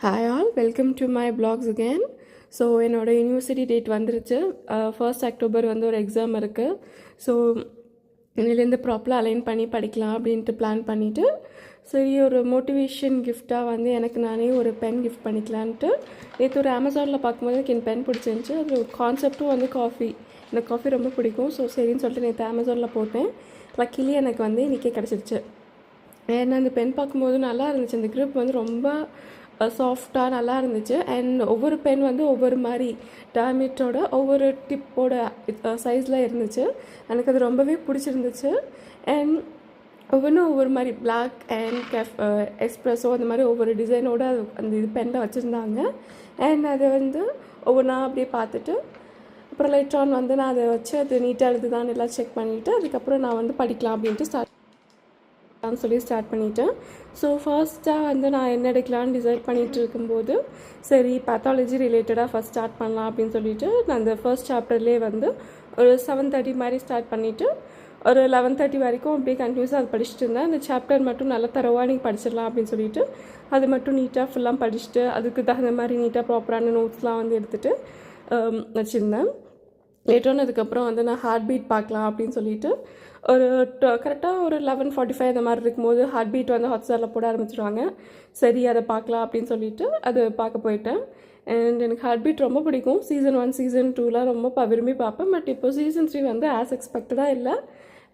Hi all, welcome to my blogs again. So என்னோடய university date வந்துருச்சு. 1st October வந்து ஒரு எக்ஸாம் இருக்குது. ஸோ இதுலேருந்து ப்ராப்பராக அலைன் பண்ணி படிக்கலாம் அப்படின்ட்டு பிளான் பண்ணிவிட்டு, சரி ஒரு மோட்டிவேஷன் கிஃப்டாக வந்து எனக்கு நானே ஒரு பென் கிஃப்ட் பண்ணிக்கலான்ட்டு நேற்று ஒரு அமேசானில் பார்க்கும்போது எனக்கு என் பென் பிடிச்சிருந்துச்சி. அது கான்செப்டும் வந்து காஃபி, எனக்கு காஃபி ரொம்ப பிடிக்கும். ஸோ சரின்னு சொல்லிட்டு நேற்று அமேசானில் போட்டேன். லக்கிலி எனக்கு வந்து இன்றைக்கே கிடச்சிருச்சு. ஏன்னா அந்த பென் பார்க்கும்போது நல்லா இருந்துச்சு. அந்த க்ரிப் வந்து ரொம்ப சாஃப்டாக நல்லா இருந்துச்சு. அண்ட் ஒவ்வொரு பென் வந்து ஒவ்வொரு மாதிரி டேமேட்டோட ஒவ்வொரு டிப்போட சைஸில் இருந்துச்சு. எனக்கு அது ரொம்பவே பிடிச்சிருந்துச்சு. அண்ட் ஒவ்வொன்றும் ஒவ்வொரு மாதிரி பிளாக் அண்ட் எக்ஸ்ப்ரெஸோ அந்த மாதிரி ஒவ்வொரு டிசைனோடு அது அந்த இது பெனில் வச்சுருந்தாங்க. அண்ட் அதை வந்து ஒவ்வொன்றா அப்படியே பார்த்துட்டு அப்புறம் லைட்ரான் வந்து நான் அதை வச்சு அது நீட்டாக எழுதுதான்னு எல்லாம் செக் பண்ணிவிட்டு அதுக்கப்புறம் நான் வந்து படிக்கலாம் அப்படின்ட்டு சொல்லி ஸ்டார்ட் பண்ணிட்டேன். ஸோ ஃபர்ஸ்ட்டாக வந்து நான் என்ன எடுக்கலான்னு டிசைட் பண்ணிகிட்டு இருக்கும்போது சரி பேத்தாலஜி ரிலேட்டடாக ஃபஸ்ட் ஸ்டார்ட் பண்ணலாம் அப்படின்னு சொல்லிட்டு நான் அந்த ஃபர்ஸ்ட் சாப்டர்லேயே வந்து ஒரு 7:30 மாதிரி ஸ்டார்ட் பண்ணிவிட்டு ஒரு 11:30 வரைக்கும் அப்படியே கண்டினியூஸாக அது படிச்சுட்டு இருந்தேன். அந்த சாப்டர் மட்டும் நல்லா தரவாக நீங்கள் படிச்சிடலாம் அப்படின்னு சொல்லிட்டு அது மட்டும் நீட்டாக ஃபுல்லாக படிச்சுட்டு அதுக்கு தகுந்த மாதிரி நீட்டாக ப்ராப்பரான நோட்ஸ்லாம் வந்து எடுத்துகிட்டு வச்சுருந்தேன். லேட்டரான அதுக்கப்புறம் வந்து நான் ஹார்ட் பீட் பார்க்கலாம் அப்படின்னு சொல்லிட்டு ஒரு கரெக்டாக ஒரு 11:45 அந்த மாதிரி இருக்கும்போது ஹார்ட் பீட் வந்து ஹாட்ஸ்டாரில் போட ஆரம்பிச்சிடுவாங்க. சரி அதை பார்க்கலாம் அப்படின்னு சொல்லிட்டு அது பார்க்க போயிட்டேன். அண்ட் எனக்கு ஹார்ட் பீட் ரொம்ப பிடிக்கும். சீசன் 1 சீசன் 2லாம் ரொம்ப விரும்பி பார்ப்பேன். பட் இப்போ சீசன் 3 வந்து ஆஸ் எக்ஸ்பெக்டடாக இல்லை.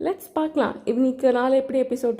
லெட்ஸ் பார்க்கலாம் இன்னைக்கு நாள் எப்படி எபிசோட்